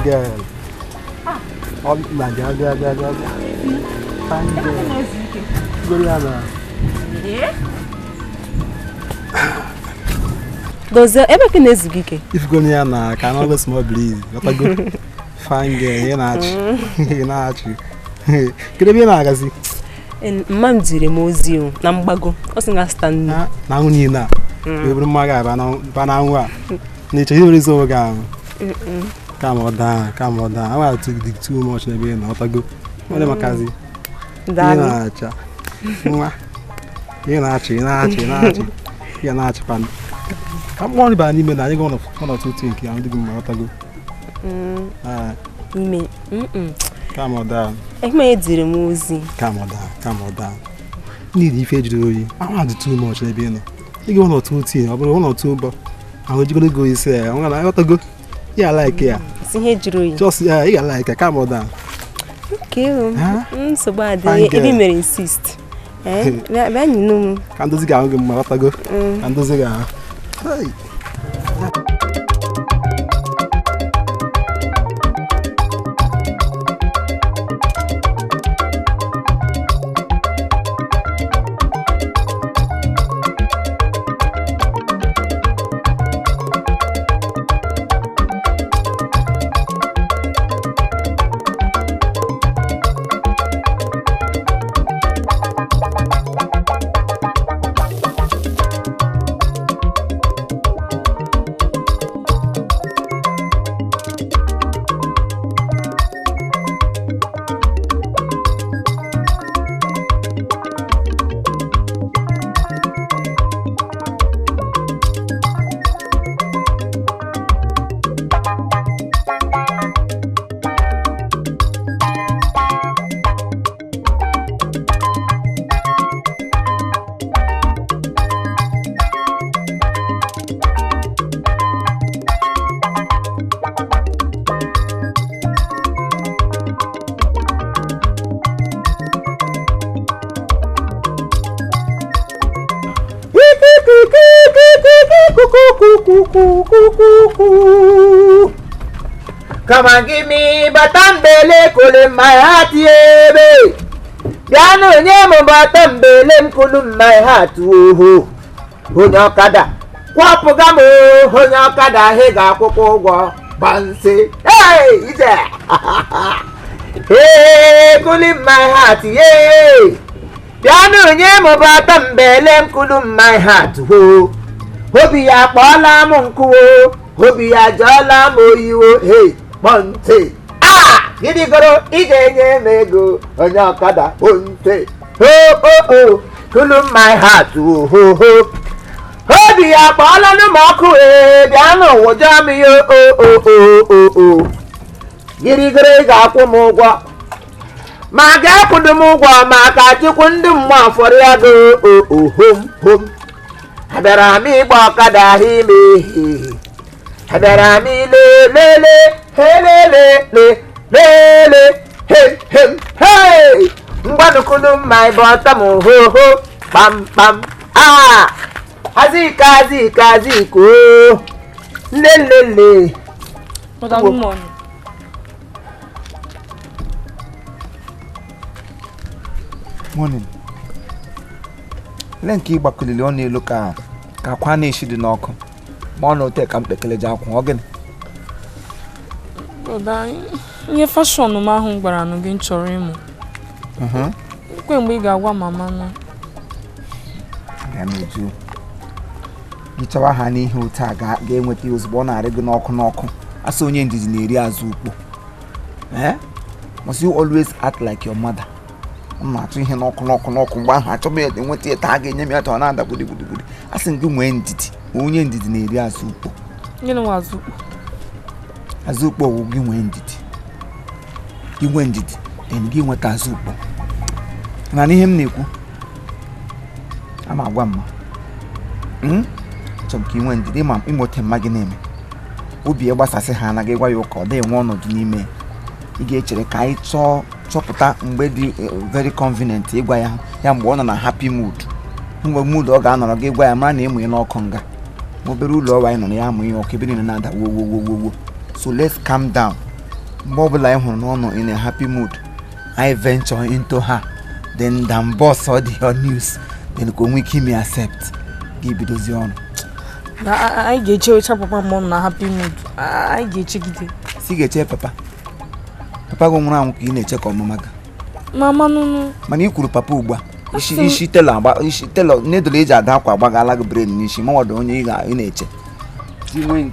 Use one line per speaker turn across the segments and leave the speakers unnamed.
girl. Oh, my God. Fine girl. Goriana.
Does ever can ezugike?
If Goriana can always small breeze. What a good fine girl. You're not you. Could be an agazi.
And Mam Ziri Mozio, Nambago, Osinga stand
now. Nina. We will maga Banawa. Nature is over. Come on down. I want to dig too much. Maybe not a good. What am I, Kazi? You're not fun. I'm only by an email. I'm going to 1 or 2 things. I'm doing my go. Come on down.
I made the musi.
Come on down. Need if you do. I want too much. Maybe you go 1 or 2 things. But 1 or 2, but I'm going to go. You say I'm going to go. Yeah, like yeah. Just yeah, you like come on down.
Okay. So bad. Every man insist. When you know.
Can those guys go? Can those guys? Hey.
Come and give me batambele kulum my heart yebe. Yano nyemo batambele kulum my heart wo. Onye okada. Kwapu gamo onye okada hega akwụkwọ ụgwọ banse. Hey, ije. Hey, kulum my heart ye. Yano nyemo batambele kulum my heart wo. Hobi ya kpọla m nkuwo. Hobi ya jọla m oyiwo. Hey. Monte gidi goro ije nye mego onye okada monte kulum my heart obi ya kpọla n'ụmụọkụ bịa n'ụwụjọ m yo gidi goro ị ga-akwụ m ụgwọ ma ga-akwụdo m ụgwọ maka chukwu ndị mmụọ fọrọ ya go hom abịara m ịgba ọkada ahụ ime abịara m ilelele hey ngwanukunu my bottom ho pam aziko lelele
Good morning.
Morning. Lenki igbakulili ọ na-elu ka akwa na-eshi dị n'ọkụ. Ma ọ na-ote ka mkpekele ji akwụ ogene.
Ihe fashion m ahụ gbara nụ gị chọrọ ịmụ. Kwe mgbe ị ga-agwa mama nụ.
Ya meju. Gichawa ha n'ihe otu a ga-enweta ozugbo ọ na-arị gị n'ọkụ. Asị onye ndidi na-eri azụ ukpo. Must you always act like your mother? Ma atụ ihe n'ọkụ mgbe ahụ achọba ya enweta taa a ga-enye m ya tọ na-ada gbudigbudigbudig. Asị gị nwee ndidi. Onye ndidi na-eri azụ ukpo.
Gịnị nwa azụ ukpo?
Azụ ukpo wụ gị nwee ndidi. Gị nwee ndidi, then gị nweta azụ ukpo. Na n'ihe m na-ekwu. Ama agwa mma. Chọm ka ị nwee ndidi ma ịmote mma gị na-eme. Obi gbasasị ha anaghị gwa ya ụka ọ dị enwe ọnọdụ n'ime. Ị ga-echere ka anyị chọpụta mgbe dị very convenient ịgwa ya mgbe ọ nọ na happy mood. Mgbe mood ọ ga-anọrọ gị gwa ya mara na ịmụ ya n'ọkụ nga. Obere ụlọ ọrụ anyị nọ na ya amụ ihe ọkụ ebe niile na-ada wo. So let's calm down. mobile I want in a happy mood. I venture into her. Then boss or the news. Then go make me accept. Give it those on.
I get you papa mom na happy mood. I get you gide.
See get you papa. Papa go na in a check on mama.
Mama no.
Mani kuru papa ugba. She tell her she tell her need the age at that baga like brain she more don you in a check. See when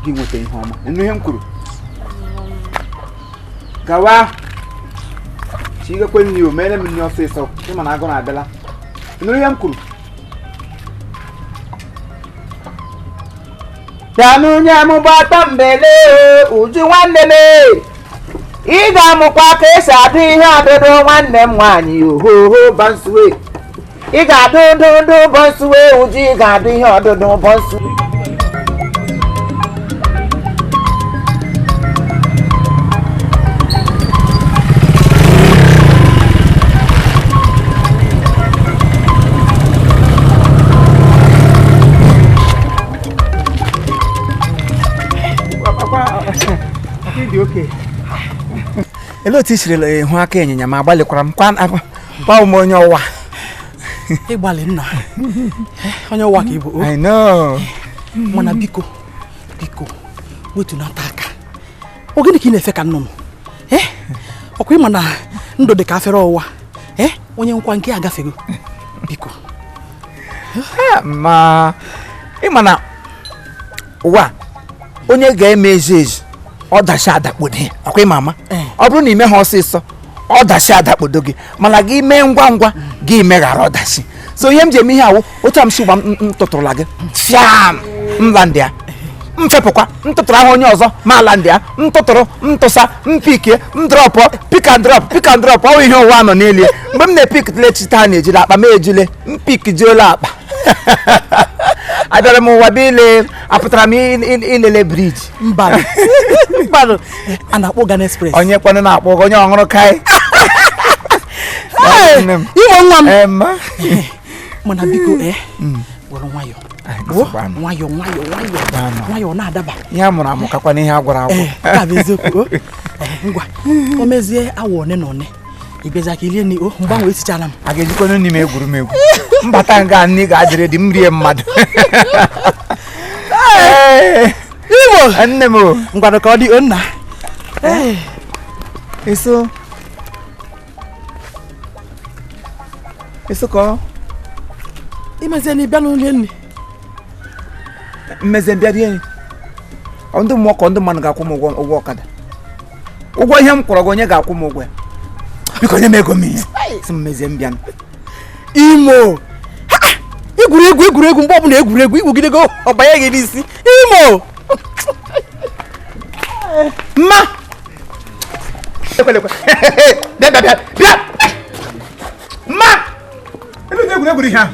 give what in home. And him kuru. Gawa. She go when you made him in your face so him and I gonna bella. No him kuru. Yanu nyamu batambele uji wandele Iga mukwa kesa adi ha dodo wanne mwanyi ho bansuwe Iga do bansuwe uji iga adi ha dodo bansuwe Okay. Hello, teacher. Who are you? My bally cram. Monyowa.
A ballin on your walk.
I know.
Mona Biko. We do not take. Organic in a second no. Okay, mana. Ndo de cafe or when you want to gaffy. Biko.
Ma. Imana. Wa. Onye game message. Ọ dashi adakpodo akwa mama ọ bụrụ na ime ha ọsịsọ ọ dashi adakpodo gị mana gị mee ngwa gị meghara ọ dashi so ihe m ji eme ihe awụ otu am shigba m tụtụrụla gị fiam mlandịa mfepụkwa ntụtụrụ ahụ onye ọzọ ma landịa ntụtụrụ ntụsa mpike ndrọpụ pick and drop ọ ihe ụwa nọ n'elu mgbe m na-epik lechita na-ejile akpa m ejile mpik jiela akpa Adara mo wabile apụtara m ilele bridge
mbara a na-akpọ Ghana Express
onye kwanụ na-akpọ onye ọhụrụ kai
iwe nwa m mana biko gwọrọ nwayọ na-adaba
ya mụrụ amụkakwa n'ihe agwara agwụ
ka bụ eziokwu ngwa o mezie awa one na one ibeza ka ilie ni mgbanwe esichara m
a ga-ejikwana n'ime egwuregwu mbata nga nni ga-adịrị dị m rie mmadụ
Igbo
nne m
ngwado ka ọ dị onna
eso ka
imeze ni bịa n'ụlọ nni
mmeze bịa rie ndị mmụọ ka ndị mmadụ ga-akwụ m ụgwọ ọkada ụgwọ ihe m kwụrụ gị onye ga-akwụ m ụgwọ ya biko nye m ego m ihe si m mezie mbịa
Imo egwuregwu mgbe ọbụla egwuregwu igwugidego ọbanye gị n'isi Imo
mma bịa mma elu egwuregwu ihe ahụ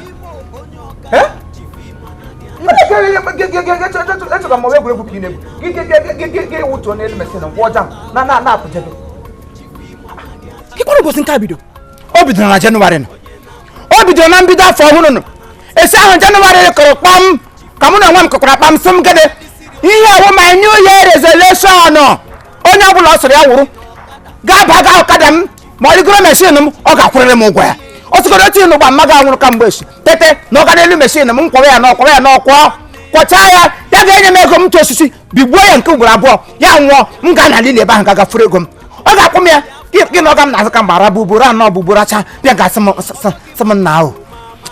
echọka m egwuregwu ka ị na-egwu gị wutuo n'elu mesịna ngwa ọja na-apụjebe
ịkwara ụbọchị nke a bido
o bidoro na Jenụwarị o bidoro na mbido afọ ọhụrụ nọ esi ahụ Jenụwarị kọrọ kpam ka mụ na nwa m kọkwara kpam sị m gịnị ihe awụ my new year resolution onye ọbụla ọ sịrị ya wụrụ ga-aba ọkada m ma ọ rigoro meshin m ọ ga-akwụrịrị m ụgwọ ya ọ sịgoro otu ịnụgba mma ga-anwụrụ kamgbe echi tete na ọ ga n'elu meshin m kwọrọ ya n'ọkwọ kwọchaa ya ga-enye m ego m tụ osisi bigbuo ya nke ugboro abụọ ya nwụọ m ga na lili ebe ahụ ga-agafuru ego m ọ ga-akwụ m ya gị na ọ ga m na-azụ ka mgbara bụ ugboro anọ bụ ugboro acha bịa ga-asị m nna ahụ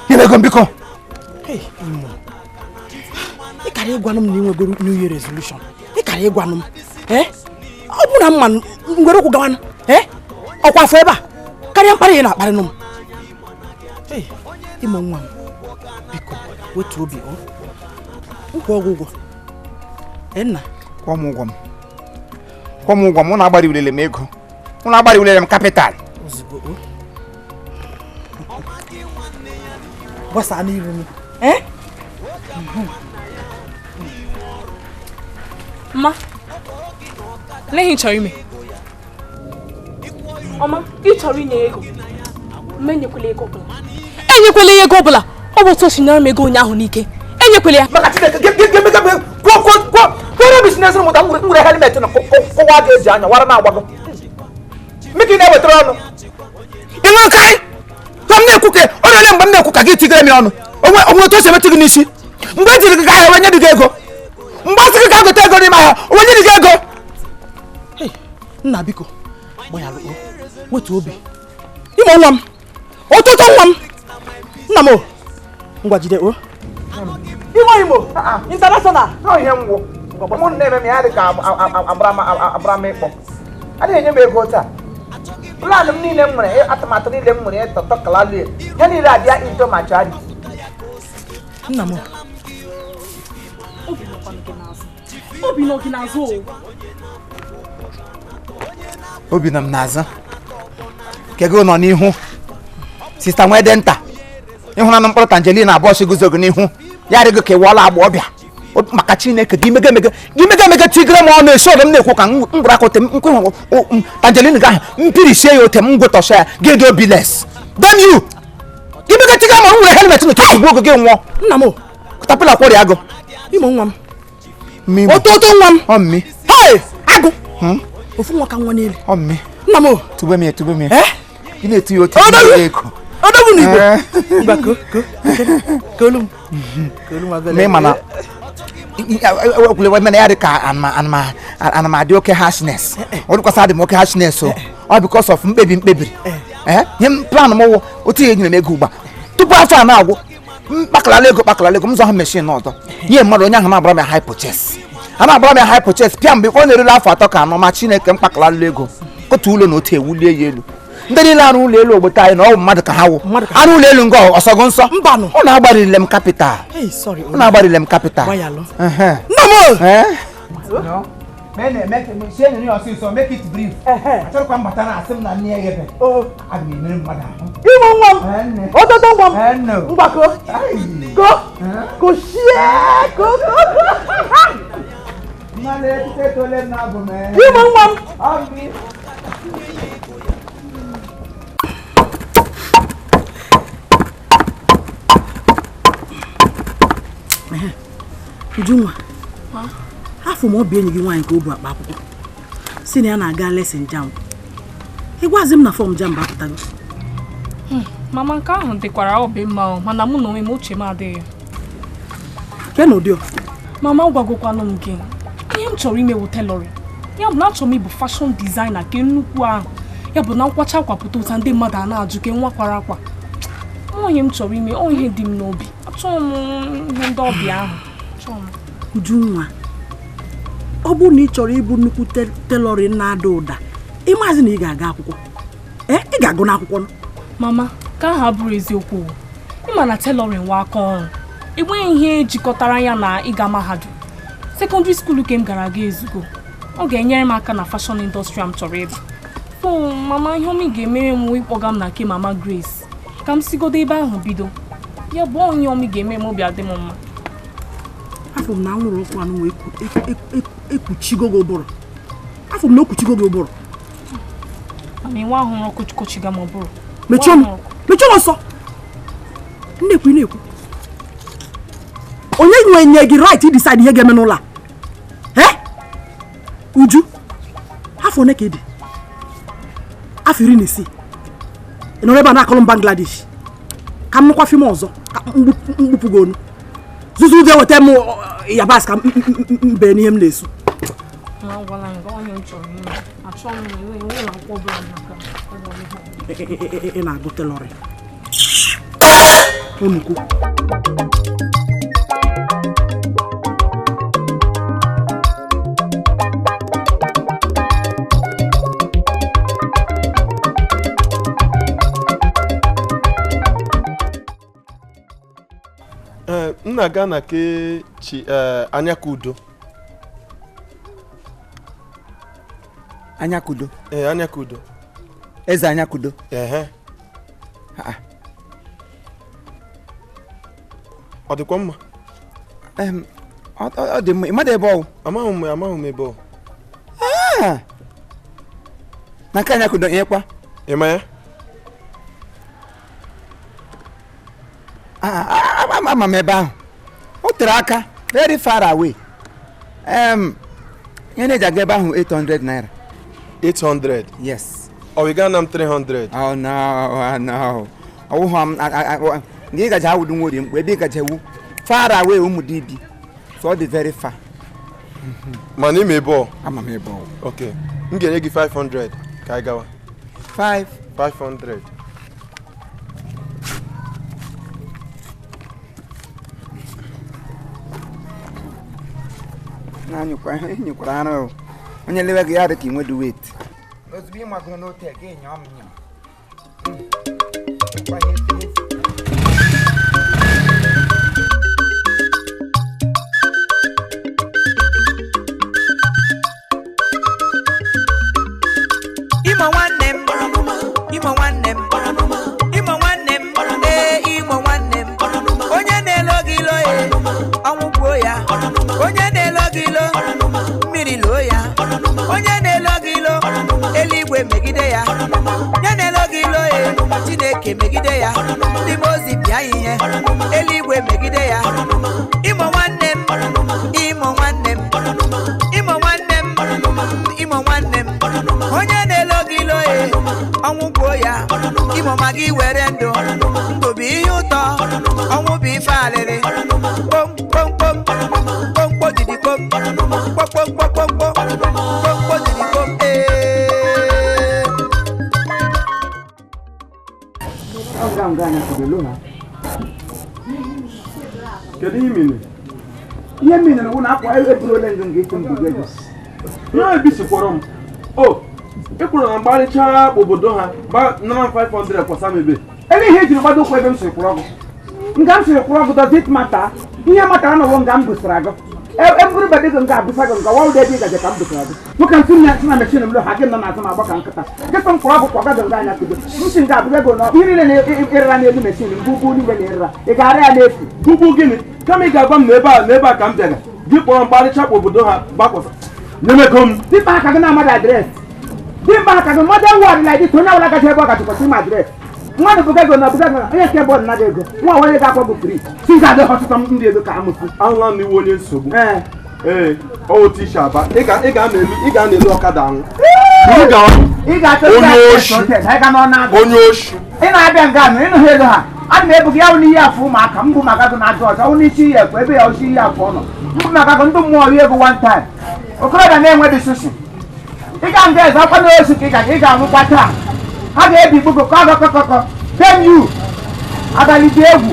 nyere ego m biko
ị kara ịgwanụ m na inwegoro new year resolution ị kara ịgwanụ m ọ bụ na mma ngwere okwu gawanụ ọkwa afọ ebe a karịa mkparị ị na-akparị nụ m Imo nwa m biko wetu obi nkwa ọgwụgwọ nna
kwọ m ụgwọ m na-agbari ulele m ego m na-agbari ulele m kapital
ozugbo gbasa n'iru m
Ma, lehi chọrọ ime. Ọma, ị chọrọ inye ego. Mma enyekwela ego ọbụla. Enyekwela ya ego ọbụla. Ọ bụ otu o si nyere m ego ụnyaahụ n'ike. Enyekwela ya.
Maka Chineke,
Don't business with a helmet and a cowages and what am I want? Making never thrown. You know, Kai? Come near cookie, or a number cook, I get to get me on. Oh, what was everything you see? Where did the guy when you go? What's the guy go in my house? When did you go?
Hey, Nabiko, boy, what will be? You know one. Oh, total one. Namo. What did you do? Imo, international.
No, young. One name me had Abraham. I didn't make water. Plan of me them automatically them money to talk loudly. Any idea into my charity.
Namo. Obi no kinazo.
Obi nam naza. Kego no n'ihu. Sister Wedenta. Ihuna na mkpọrọ Angelina abụọ shiguzogo n'ihu. Ya rego ke wala agba ọbịa. Maka Chineke gị mega tigre m ọnụ eso m na-ekwu ka ngwara kote nkwe Angelina ga mpiri sie ya otem ngwetọsha ya gị obi less. Damn you. Gị mega tigre m nwere helmet no tupu gwo gị nwụọ.
Nna m.
Tapụla kwori agụ.
Imo nwa m.
Mi.
Ototo nwa m.
O mi.
Hey, agụ. Ofu nwa ka nwa n'elu.
O mi.
Nna m.
Tube mi. Gị na-etu ya otu ego.
Odogu n'Igbo. Ngwa kolum.
Me mana we men ya ka anama dị oke harshness. O dịkwa sa dị m oke harshness o. All because of mkpebiri. Nye plan m otu ihe nyere m ego ugba. Tupu afọ a na-agwụ kpakala ego m zọ ha machine n'ọdọ. Nye mmadụ onye ahụ na-agbara m high purchase. A na-agbara m high purchase pịa mgbe ọ na-erule afọ atọ ka anọ ma Chineke m kpakala ego. Otu ụlọ na otu ewulie ya elu. Ndị niile arụ ụlọ elu ogbota anyị na ọ bụ mmadụ ka ha wụ. Arụ ụlọ elu ngo ọsọgọ nsọ.
Mbanụ.
Ọ na-agbarile m capital.
Hey, sorry.
Ọ na-agbarile m capital.
Bayalo.
Namo.
No. Make it brief. Achọrọkwa mbata na asị m na nne ya ebe. Aga m emere mmadụ ahụ.
Imo nwa m. Ototo nwa m. Mgbako. Go share. Go.
Mmadụ etite tole m na-abụ m.
Imo nwa m. Ujunwa. Afọ m obi enyi gị nwaanyị ka o bu akpa akwụkwọ. Si na ya na-aga lesson jam. Ịgwazi m na fọm jam bapụtago.
Mama nke ahụ dịkwara obi mma mana mụ na onwe m uche m adịghị.
Ke na ụdị.
Mama gwagokwanụ m gị. Ihe m chọrọ ime wụ tailoring. Ya bụ na achọrọ m ịbụ fashion designer ke nnukwu ahụ. Ya bụ na nkwacha akwapụta ụta ndị mmadụ a na-ajụ ke nwa kwara akwa. Onye m chọrọ ime ihe dị m n'obi. Achọrọ m ihe ndị ọbịa ahụ.
Ujunwa, ọ bụ na ị chọrọ ịbụ nnukwu tailoring na-ada ụda, ịmazi na ị ga-aga akwụkwọ. Ị ga-agụ n'akwụkwọ.
Mama, ka aha bụrụ eziokwu. Ịma na tailoring wa aka ọrụ. Enweghị ihe jikọtara ya na ịga mahadum. Secondary school ka m gara aga ezugo. Ọ ga-enyere m aka na fashion industry m chọrọ ịba. So, mama, ihe ọmị ga-emere m ịkpọga m na nke Mama Grace. Ka m sigodo ebe ahụ bido. Ya bụ onye ọmị ga-eme m obi adị m mma.
Afọ m na anwụrụ ọkụ anụ ekpuchigo gị ụbụrụ. Afọ m na okwuchigo gị ụbụrụ.
Mana nwa ahụ ọkụchiga m ụbụrụ.
Mechie m ọsọ. Na-ekwu. Onye nye gị right decide ihe ga-eme n'ụlọ a? Uju, afọ one ka ị dị? Afọ 16. Ị nọrọ ebe a na-akọrọ m Bangladesh. Ka m nụkwa fim ọzọ ka mgbupụ gị onu. Zuzu ga-eweta m yabasị ka mbe n'ihe m na-esu. Ị na-agụ tailoring. Onukwu.
Nna ga na ke chi anya kudo.
Anya kudo.
Anya kudo.
Eze anya kudo.
Ọ dịkwa mma?
Ọ dị mma. Ịmadụ ebe ọ?
Amaghị m ebe ọ.
Na nke anya kudo nyekwa?
Ịma ya?
Ama m ebe ahụ. O tere aka very far away. You need to give 800 naira.
800?
Yes.
Oh, we got them 300.
Oh, no. Oh, you guys have to do it. Far away, Umudibi. So the very far.
My name is Bo.
I'm a Mabo.
Okay. I'm going to give 500. Kaigawa. 500.
You cry. When you live here, you will do it. Let's be my going to take in your
megide ya ndị mozi bịa ihe eluigwe megide ya Imo nwanne m Imo nwanne m Imo nwanne m Imo nwanne m onye na-elo gị ilo ọnwụ gbuo ya Imo ma gị were ndụ ndụ bụ ihe ụtọ ọnwụ bụ ife alịrị kpom kpom kpom kpom kpom didi kpom kpom kpom kpom kpom kpom kpom didi kpom
Kedu ihe mini?
Ihe mini na wuna akwa eburu ole ngo ngeke mbugo ego.
Ya ebisikwara m. Oh, ekwuru na mgbaricha obodo ha ba 500 kwa samebe.
Ele ihe jiri gbado kwa ebe m siri kwụrụ ọgụ. Nga m siri kwụrụ ọgụ does it matter? Ihe matara na wo nga m busara agụ. Eburu bade go nga busa go nga wa ude bi gaje ka m busara agụ. Muka tun na machine mlo ha ge na na ma gbaka nkata. Ge tom kwụrụ ọgụ kwa ga nga anya kudo. Nsi nga abuga go no. Iri ne erra na elu machine bubu ni we ne erra. E ga ara ya na-efu.
Bubu gini? Kama ị ga-agwa m n'ebe a ka m bịara. Gị kpọrọ mgbaricha obodo ha gbakwasa. Nyemego
Dimba haka gị na mmadụ adres. Dimba haka gị modern word like this onye ọbụla gacha ebe ọ gachịkọta ime adres. Mmadụ bụga ego na bụga ego onye nke bọọdụ na ego. Nwa onye ga-akpọ bụ free. Si ga adị ọtụtụ ndị ego ka amụsụ.
ahụla m n'iwu onye nsogbu. Otu isi aba. Ị ga na-elu ọkada ahụ.
Ị ga-achọ
Onye oshi.
Ị na-abịa nga anụ ịnụ ha ego ha. A na-ebuga ya n'ihe afọ ụmụaka mbụ maka gụ na-ajụ ọcha ọ n'isi ihe ekwe ebe ya osi ihe afọ ọnọ. Mbụ maka gụ ndị mmụọ rie ego one time. Okorobịa na-enwe dịsụsụ. Ị ga nga eze ọkwa n'osu ka ị ga-anwụkwa taa. Ha ga-ebi gbogbo ka ọ gọkọkọkọ. Tem yu abalị dị egwu.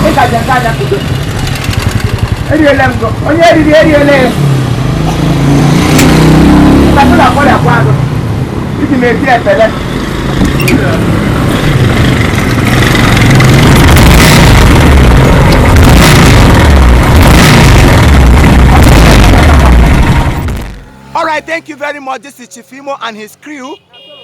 Ị gaje nga anya kudo. Eriele m go. Onye eriri eriele ya. Ịkpatụ na akwọrị akwa agụ. Iji m eti efele.
Alright, thank you very much. This is Chief Imo and his crew.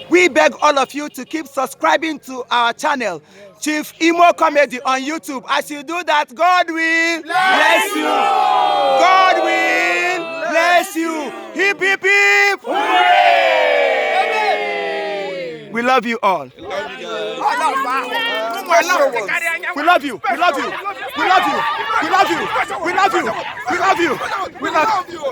We beg all of you to keep subscribing to our channel, Chief Imo Comedy on YouTube. As you do that, God will bless you. God will bless you. Hip, hip, hip. Hooray! We love you all. We love you. We love you. We love you. We love you. We love you. We love you. We love you. We love you.